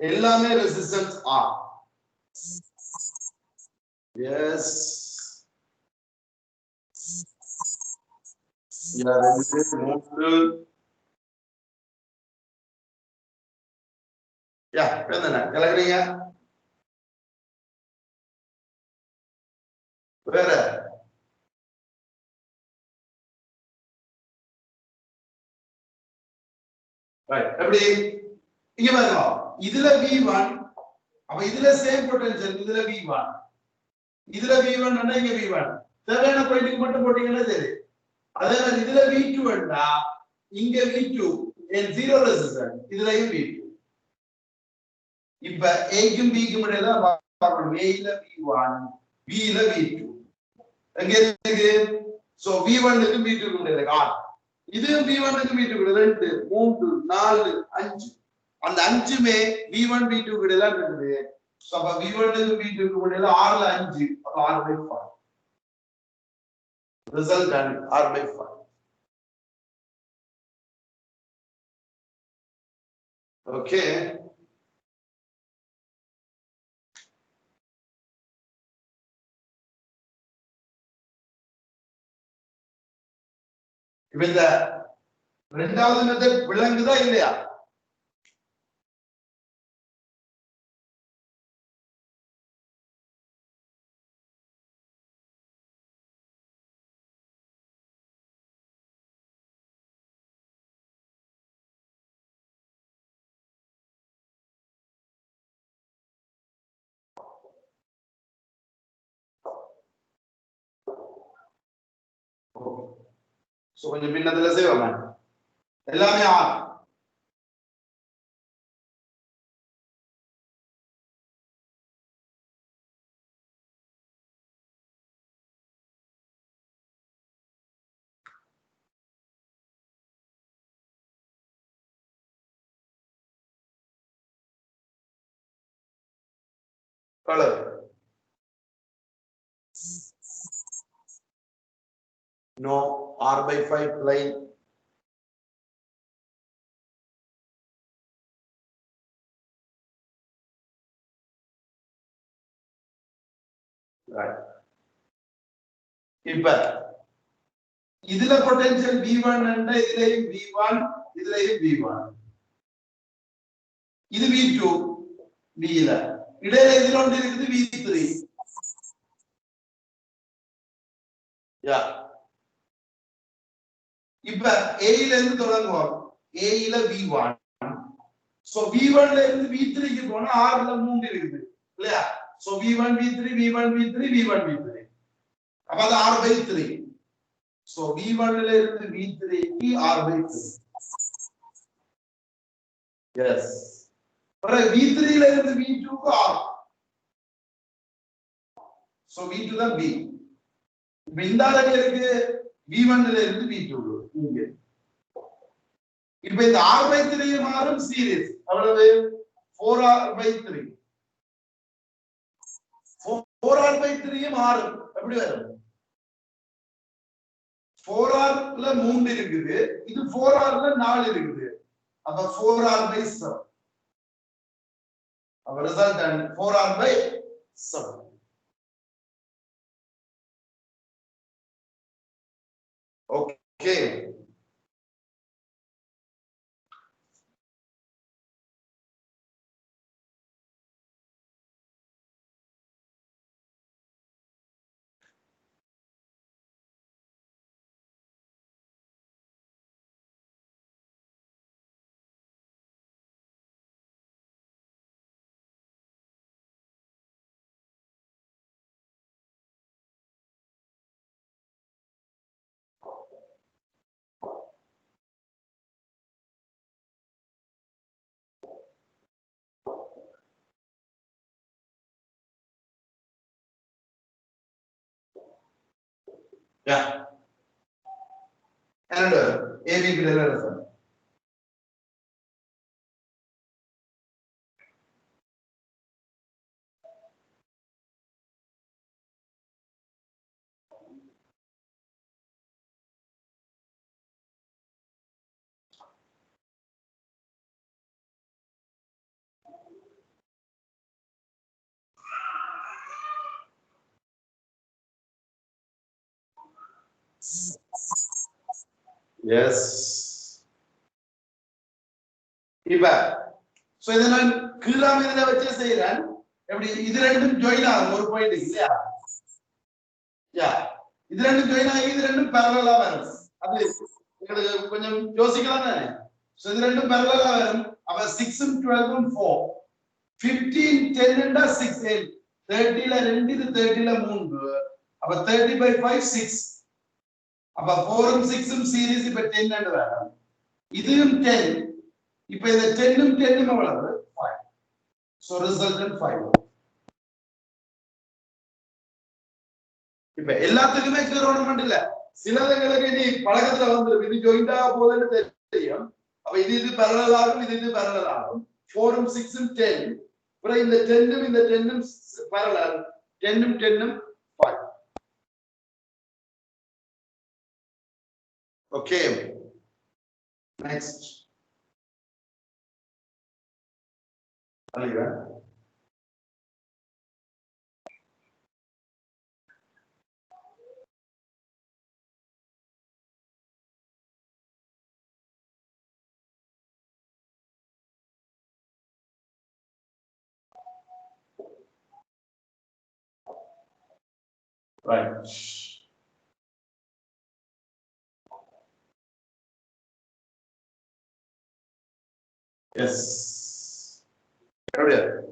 எல்லாமே ரெசிஸ்டன்ஸ் R yes ya ரெண்டு மூணு யா என்னன்னா கலக்குறீங்க வேற ரைட் எப்படி இங்க பாருங்க இதுல v1 அப்ப இதுல சேம் பொட்டன்ஷியல் இதுல v1 இதுல v1 ன்னா இங்க v1 தேவையான பாயிண்ட்க்கு மட்டும் போட்டீங்கன்னா சரி அதே மாதிரி இதுல v2 ன்னா இங்க v2 and zero ரெசிஸ்டன்ஸ் இதுலயும் v2 இப்ப a க்கும் b க்கும் இடையில பார்க்கணும் a ல v1 b ல v2 எங்க இருக்கு சோ v1 க்கு v2 க்கு இடையில R இது v1 க்கு v2 க்கு இடையில 2 3 4 5 அந்த அஞ்சுமே v1 v2 க்கு இடையில இருக்குது சோ அப்ப v1 க்கு v2 க்கு இடையில R ல 5 அப்ப R/5 result and R/5 okay இப்ப இந்த இரண்டாவது மெத்தட் விளங்குதா இல்லையா சோ கொஞ்சம் பின்னத்துல செய்வோம் எல்லாமே R color no r by 5 plain right இப்ப இதுல பொட்டன்ஷியல் v1 என்ற இதுலயும் v1 இதுலயும் v1 இது v2 v ல இடையில இதுல ஒன்று இருக்குது v3 யா இப்ப a ல இருந்து தொடங்குவோம் a ல v1 சோ v1 ல இருந்து v3 க்கு போனா r ல 3 இருக்குது இல்லையா so v1 v3 v1 v3 v1 v3 அப்ப அது r by 3 சோ v1 ல இருந்து v3 க்கு r by 3 எஸ் அப்புறம் v3 ல இருந்து v2 க்கு r சோ v2 தான் b இப்ப இந்த அளவு இருக்கு v1 ல இருந்து v2 இங்க இப்ப இந்த r by 3 மாறும் சீரிஸ் அவ்வளவு 4r by 3 4r by 3 மாறும் எப்படி வரும் 4r ல 3 இருக்குது இது 4r ல 4 இருக்குது அப்ப 4r by 7 அப்ப result 4r by 7 okay yeah and ab பிறகு yes இப்ப சோ இத நான் கீழாம இதுல வச்சு செய்றேன் எப்படி இது ரெண்டும் ஜாயின் ஆகும் ஒரு பாயிண்ட் இல்லையா யா இது ரெண்டும் ஜாயின் ஆகி இது ரெண்டும் parallel ஆ வரும் அது உங்களுக்கு கொஞ்சம் யோசிக்கலாம் தானே சோ இது ரெண்டும் parallel ஆ வரும் அப்ப 6 உம் 12 உம் 4 15 10 ண்டா 6 8 30 ல 2 இது 30 ல 3 அப்ப 30 by 5 6 அப்ப 4 உம் 6 உம் சீரிஸ் இப்ப 10 ன்னு வரும் இதுவும் 10 இப்ப இந்த 10 உம் 10 உம் எவ்வளவு 5 சோ ரிசல்டன்ட் 5 இப்ப எல்லாத்துக்குமே கேரோனமெண்ட் இல்ல சிலதுங்களுக்கு நீ பழக்கத்துல வந்து இது ஜாயிண்ட் ஆக போகுதுன்னு தெரியும் அப்ப இது parallel ஆகும் இது parallel ஆகும் 4 உம் 6 உம் 10 அப்புறம் இந்த 10 உம் இந்த 10 உம் parallel 10 உம் 10 உம் 5 okay next Aliga right yes everywhere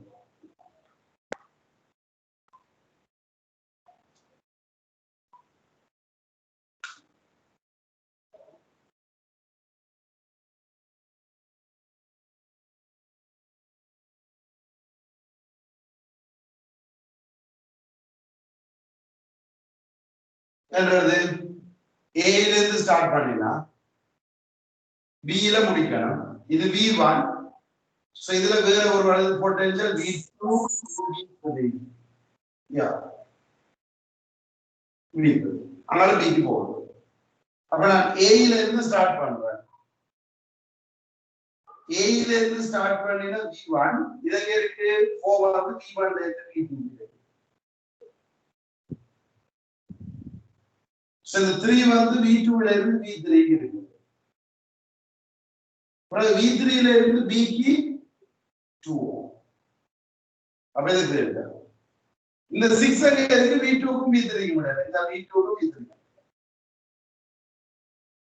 என்றது A ல இருந்து ஸ்டார்ட் பண்ணினா B ல முடிக்கணும். இது V1. சோ இதுல வேற ஒரு வலது பொட்டன்ஷியல் V2 V3. யா. V2. அனால B க்கு போகுது. அப்ப நான் A ல இருந்து ஸ்டார்ட் பண்றேன். A ல இருந்து ஸ்டார்ட் பண்ணினா V1. இதங்க இருக்கு 4 வந்து V1 ல இருந்து V2 இருக்கு. சோ இந்த 3 வந்து V2 ல இருந்து V3 க்கு இருக்கு. அப்புறம் V3 ல இருந்து B க்கு 2. அப்ப இது தெரியுது. இந்த 6 அங்க இருக்கு V2 க்கும் V3 க்கும் இடையில. இந்த V2 க்கும் V3.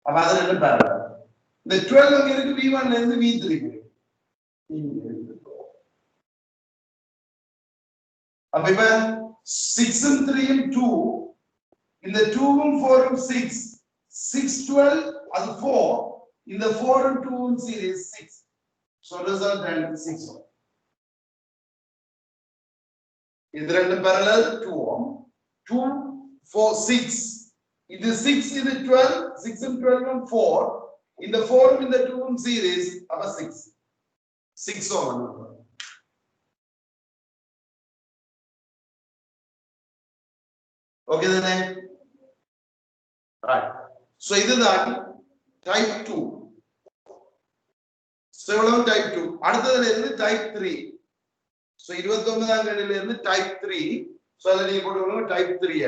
அப்ப அது ரெண்டு பேரலல். இந்த 12 அங்க இருக்கு V1 ல இருந்து V3 க்கு இருக்கு. அப்ப இப்ப 6 ம் 3 ம் 2. இந்த 2 ம் 4 ம் 6. 6 12 அது 4. இந்த 4 ம் 2 ம் சீரிஸ் 6. So result and 6. இது ரெண்டு parallel 2 ohm 2 4 6 இது 6 இது 12 6 and 12 and 4 இந்த 4 இந்த 2 ம் series அப்ப 6 ohm okay தானே right so இதுதான் type 2 so எவ்வளவு type 2 அடுத்ததுல இருந்து type 3 so 29ஆம் கணில இருந்து type 3 so அத நீங்க போடுங்க type 3